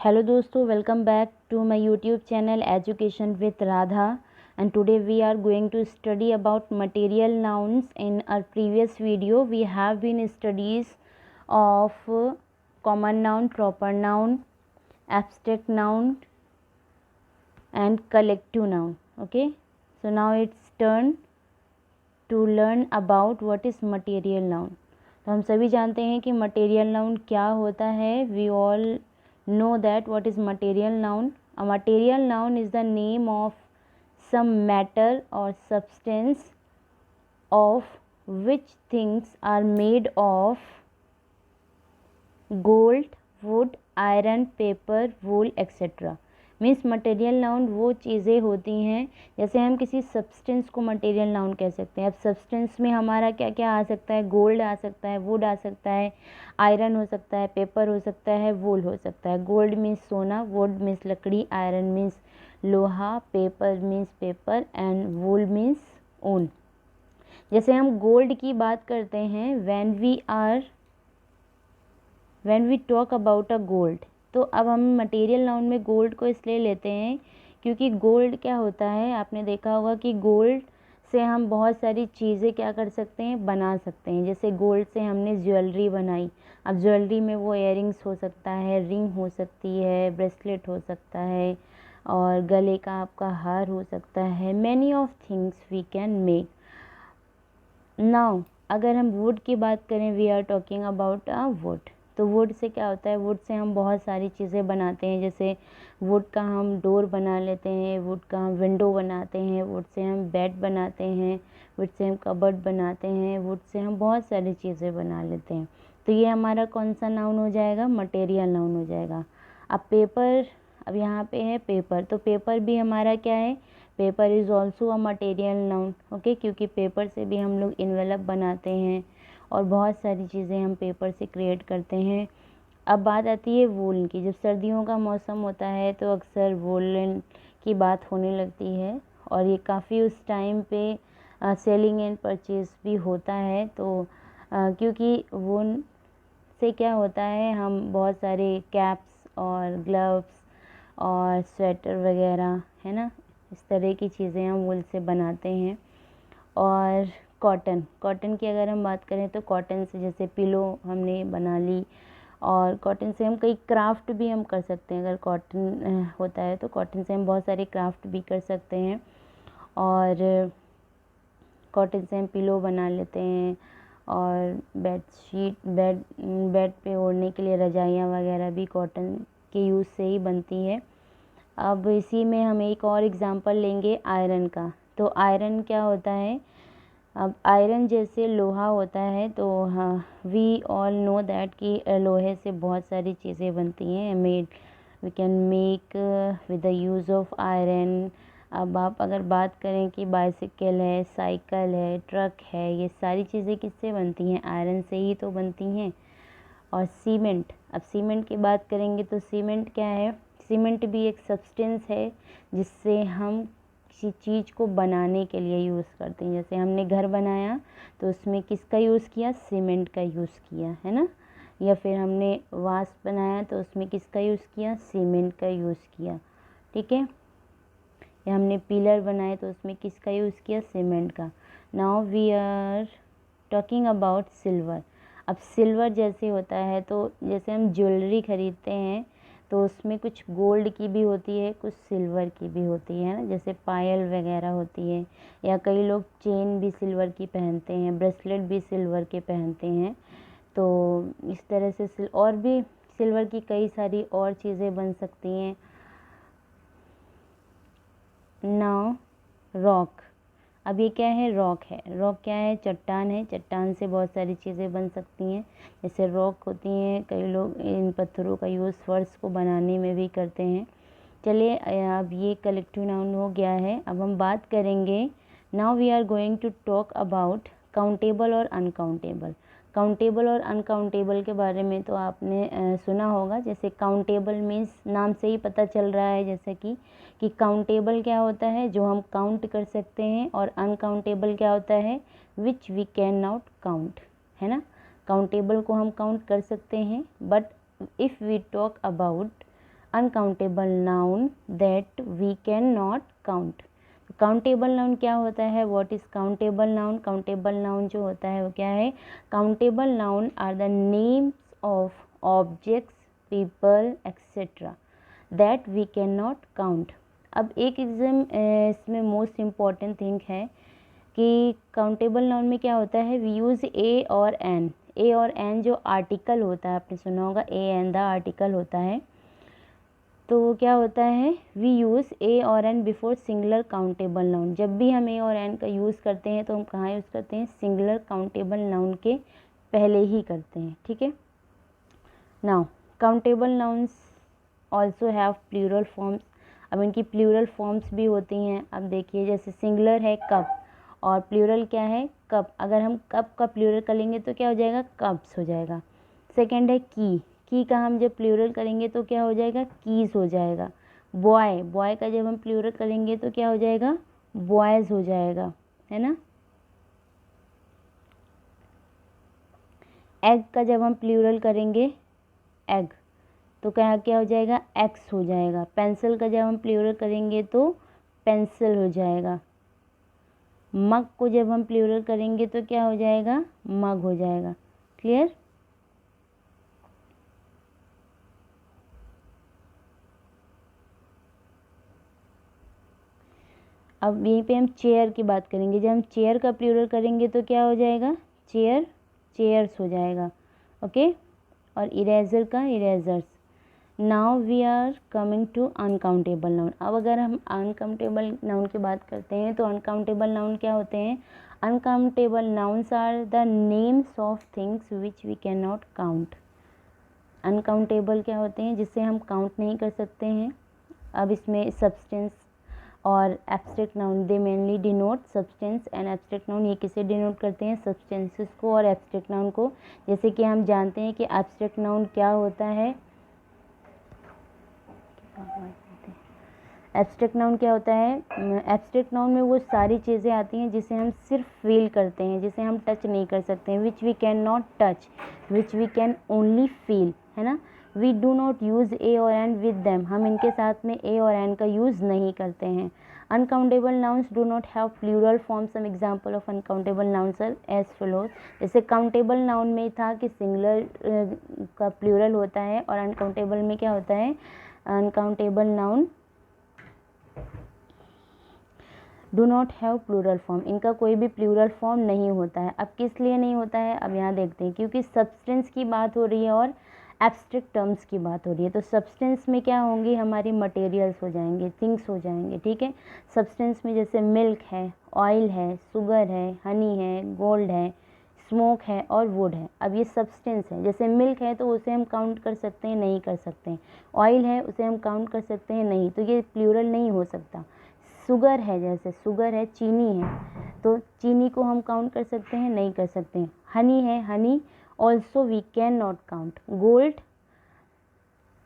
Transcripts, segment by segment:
Hello दोस्तों, welcome back to my YouTube channel education with Radha and today we are going to study about material nouns. In our previous video we have been studies of common noun, proper noun, abstract noun and collective noun. Okay, so now it's turn to learn about what is material noun. तो हम सभी जानते हैं कि material noun क्या होता है. We all know that what is material noun. A material noun is the name of some matter or substance of which things are made of gold, wood, iron, paper, wool etc. Means material noun वो चीज़ें होती हैं, जैसे हम किसी substance को material noun कह सकते हैं. अब सब्सटेंस में हमारा क्या क्या आ सकता है? गोल्ड आ सकता है, वुड आ सकता है, आयरन हो सकता है, पेपर हो सकता है, वूल हो सकता है. गोल्ड मीन्स सोना, वुड मीन्स लकड़ी, आयरन मीन्स लोहा, paper means paper and wool means ऊन. जैसे हम गोल्ड की बात करते हैं, when we talk about a gold, तो अब हम मटेरियल नाउन में गोल्ड को इसलिए लेते हैं क्योंकि गोल्ड क्या होता है, आपने देखा होगा कि गोल्ड से हम बहुत सारी चीज़ें क्या कर सकते हैं, बना सकते हैं. जैसे गोल्ड से हमने ज्वेलरी बनाई. अब ज्वेलरी में वो इयररिंग्स हो सकता है, रिंग हो सकती है, ब्रेसलेट हो सकता है और गले का आपका हार हो सकता है. Many of things we can make. Now अगर हम वुड की बात करें, we are talking about a wood. तो वुड से क्या होता है, वुड से हम बहुत सारी चीज़ें बनाते हैं. जैसे वुड का हम डोर बना लेते हैं, वुड का हम विंडो बनाते हैं, वुड से हम बेड बनाते हैं, वुड से हम कबर्ड बनाते हैं, वुड से हम बहुत सारी चीज़ें बना लेते हैं. तो ये हमारा कौन सा नाउन हो जाएगा? मटेरियल नाउन हो जाएगा. अब पेपर, अब यहाँ पे है पेपर, तो पेपर भी हमारा क्या है? Paper is also a material noun. Okay, क्योंकि पेपर से भी हम लोग इन्वेलप बनाते हैं और बहुत सारी चीज़ें हम पेपर से क्रिएट करते हैं. अब बात आती है वूलन की. जब सर्दियों का मौसम होता है तो अक्सर वूलन की बात होने लगती है और ये काफ़ी उस टाइम पे सेलिंग एंड परचेज भी होता है. तो क्योंकि वूलन से क्या होता है, हम बहुत सारे कैप्स और ग्लव्स और स्वेटर वगैरह, है ना, इस तरह की चीज़ें हम वूल से बनाते हैं. और कॉटन की अगर हम बात करें तो कॉटन से जैसे पिलो हमने बना ली और कॉटन से हम कई क्राफ्ट भी हम कर सकते हैं. अगर कॉटन होता है तो कॉटन से हम बहुत सारे क्राफ्ट भी कर सकते हैं और कॉटन से हम पिलो बना लेते हैं और बेड पे ओढ़ने के लिए रजाइयाँ वगैरह भी कॉटन के यूज़ से ही बनती है. अब इसी में हम एक और एग्जांपल लेंगे आयरन का. तो आयरन क्या होता है? अब आयरन जैसे लोहा होता है तो हाँ, वी ऑल नो दैट कि लोहे से बहुत सारी चीज़ें बनती हैं. We can make with the use of iron. अब आप अगर बात करें कि बाइसिकल है, साइकिल है, ट्रक है, ये सारी चीज़ें किससे बनती हैं? आयरन से ही तो बनती हैं. और सीमेंट, अब सीमेंट की बात करेंगे तो सीमेंट क्या है? सीमेंट भी एक सब्सटेंस है जिससे हम किसी चीज़ को बनाने के लिए यूज़ करते हैं. जैसे हमने घर बनाया तो उसमें किसका यूज़ किया? सीमेंट का यूज़ किया, है ना. या फिर हमने वास बनाया तो उसमें किसका यूज़ किया? सीमेंट का यूज़ किया. ठीक है. या हमने पिलर बनाए तो उसमें किसका यूज़ किया? सीमेंट का. Now we are talking about silver. अब सिल्वर जैसे होता है तो जैसे हम ज्वेलरी ख़रीदते हैं तो उसमें कुछ गोल्ड की भी होती है, कुछ सिल्वर की भी होती है ना. जैसे पायल वगैरह होती है या कई लोग चेन भी सिल्वर की पहनते हैं, ब्रेसलेट भी सिल्वर के पहनते हैं. तो इस तरह से और भी सिल्वर की कई सारी और चीज़ें बन सकती हैं. Now rock. अब ये क्या है? रॉक है. रॉक क्या है? चट्टान है. चट्टान से बहुत सारी चीज़ें बन सकती हैं. जैसे रॉक होती हैं, कई लोग इन पत्थरों का यूज़ फर्श को बनाने में भी करते हैं. चलिए, अब ये कलेक्टिव नाउन हो गया है. अब हम बात करेंगे, now we are going to talk about countable और अनकाउंटेबल. काउंटेबल और अनकाउंटेबल के बारे में तो आपने सुना होगा. जैसे काउंटेबल मीन्स नाम से ही पता चल रहा है जैसे कि काउंटेबल क्या होता है? जो हम काउंट कर सकते हैं. और अनकाउंटेबल क्या होता है? Which we can not count, है ना. काउंटेबल को हम काउंट कर सकते हैं but if we talk about uncountable noun that we can not count. Countable noun क्या होता है? What is countable noun? Countable noun जो होता है वो क्या है? Countable noun are the names of objects, people etcetera that we can not count. अब एक एग्जाम इसमें मोस्ट इम्पॉर्टेंट थिंग है कि काउंटेबल नाउन में क्या होता है? वी यूज़ ए और एन। ए और एन जो आर्टिकल होता है, आपने सुना होगा ए एन द आर्टिकल होता है, तो क्या होता है? वी यूज़ ए और an before singular countable noun. जब भी हम ए और एन का यूज़ करते हैं तो हम कहाँ यूज़ करते हैं? सिंगुलर काउंटेबल नाउन के पहले ही करते हैं, ठीक है। Now countable nouns also have plural forms. अब इनकी प्लूरल फॉर्म्स भी होती हैं। अब देखिए, जैसे सिंगुलर है कप और प्लूरल क्या है? कप। अगर हम कप का प्लूरल करेंगे तो क्या हो जाएगा? कप्स हो जाएगा। सेकंड है की। की का हम जब प्लूरल करेंगे तो क्या हो जाएगा? कीज हो जाएगा। बॉय, बॉय का जब हम प्लूरल करेंगे तो क्या हो जाएगा? बॉयज हो जाएगा, है ना। एग का जब हम प्लूरल करेंगे एग तो क्या क्या हो जाएगा? एक्स हो जाएगा। पेंसिल का जब हम प्लूरल करेंगे तो पेंसिल हो जाएगा। मग को जब हम प्लूरल करेंगे तो क्या हो जाएगा? मग हो जाएगा। क्लियर? अब यहीं पे हम चेयर की बात करेंगे। जब हम चेयर का प्लूरल करेंगे तो क्या हो जाएगा? चेयर, चेयर्स हो जाएगा। ओके। और इरेजर का erasers. Now we are coming to uncountable noun. अब अगर हम अनकाउंटेबल नाउन की बात करते हैं तो अनकाउंटेबल नाउन क्या होते हैं? Uncountable nouns are the names of things which we can not count. Uncountable क्या होते हैं? जिसे हम काउंट नहीं कर सकते हैं। अब इसमें सब्सटेंस और abstract noun, they mainly denote substance and abstract noun. ये किसे डिनोट करते हैं? सब्सटेंसेस को और एब्स्ट्रैक्ट नाउन को। जैसे कि हम जानते हैं कि एब्स्ट्रैक्ट नाउन क्या होता है। एब्स्ट्रैक्ट नाउन क्या होता है? एब्स्ट्रैक्ट नाउन में वो सारी चीज़ें आती हैं जिसे हम सिर्फ फील करते हैं, जिसे हम टच नहीं कर सकते हैं। Which we can not touch, which we can only feel, है ना। We do not use a और एन विद दैम। हम इनके साथ में ए और एन का यूज़ नहीं करते हैं। Uncountable nouns do not have plural form. Some example of uncountable nouns are as follows. जैसे काउंटेबल नाउन में था कि सिंगुलर का प्लूरल होता है और अनकाउंटेबल में क्या होता है? Uncountable noun do not have plural form. इनका कोई भी प्लूरल फॉर्म नहीं होता है। अब किस लिए नहीं होता है? अब यहाँ देखते हैं, क्योंकि सब्सटेंस की बात हो रही है और एब्स्ट्रैक्ट टर्म्स की बात हो रही है। तो सब्सटेंस में क्या होंगी? हमारी मटेरियल्स हो जाएंगे, थिंग्स हो जाएंगे, ठीक है। सब्सटेंस में जैसे मिल्क है, ऑयल है, शुगर है, हनी है, गोल्ड है, स्मोक है और वुड है। अब ये सब्सटेंस है। जैसे मिल्क है तो उसे हम काउंट कर सकते हैं? नहीं कर सकते हैं। ऑयल है, उसे हम काउंट कर सकते हैं? नहीं। तो ये प्लूरल नहीं हो सकता। शुगर है, जैसे शुगर है, चीनी है, तो चीनी को हम काउंट कर सकते हैं? नहीं कर सकते हैं। हनी है, honey also we can not count. Gold,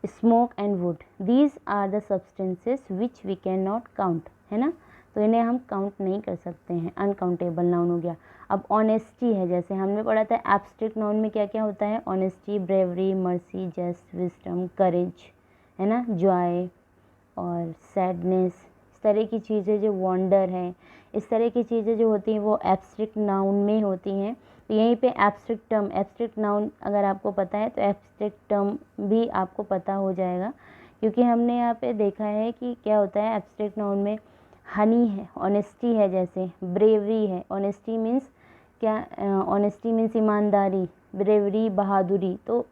smoke and wood, these are the substances which we can not count, है ना। तो इन्हें हम काउंट नहीं कर सकते हैं। अनकाउंटेबल नाउन हो गया। अब ऑनेस्टी है, जैसे हमने पढ़ा था एब्स्ट्रैक्ट नाउन में क्या क्या होता है? Honesty, bravery, mercy, just, wisdom, courage, है ना, जॉय और सैडनेस, इस तरह की चीज़ें जो वंडर है, इस तरह की चीज़ें जो होती हैं वो एब्स्ट्रैक्ट नाउन में होती हैं। तो यहीं पे एब्स्ट्रैक्ट टर्म, एब्स्ट्रैक्ट नाउन अगर आपको पता है तो एब्स्ट्रैक्ट टर्म भी आपको पता हो जाएगा, क्योंकि हमने यहाँ पे देखा है कि क्या होता है एब्स्ट्रैक्ट नाउन में। हनी है, ऑनेस्टी है, जैसे ब्रेवरी है, ऑनेस्टी मीन्स क्या? ऑनेस्टी मीन्स ईमानदारी, ब्रेवरी बहादुरी। तो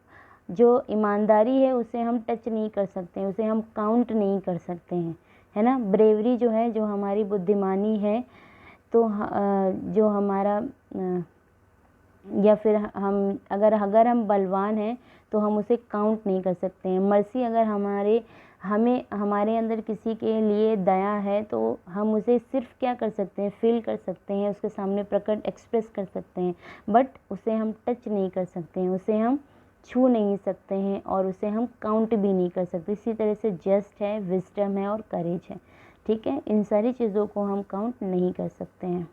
जो ईमानदारी है उसे हम टच नहीं कर सकते हैं, उसे हम काउंट नहीं कर सकते हैं, है ना। ब्रेवरी जो है, जो हमारी बुद्धिमानी है, तो जो हमारा या फिर हम अगर हम बलवान हैं तो हम उसे काउंट नहीं कर सकते हैं। मर्सी, अगर हमारे अंदर किसी के लिए दया है तो हम उसे सिर्फ क्या कर सकते हैं? फील कर सकते हैं, उसके सामने प्रकट एक्सप्रेस कर सकते हैं, बट उसे हम टच नहीं कर सकते हैं, उसे हम छू नहीं सकते हैं और उसे हम काउंट भी नहीं कर सकते। इसी तरह से जस्ट है, विजडम है और करेज है, ठीक है। इन सारी चीज़ों को हम काउंट नहीं कर सकते हैं।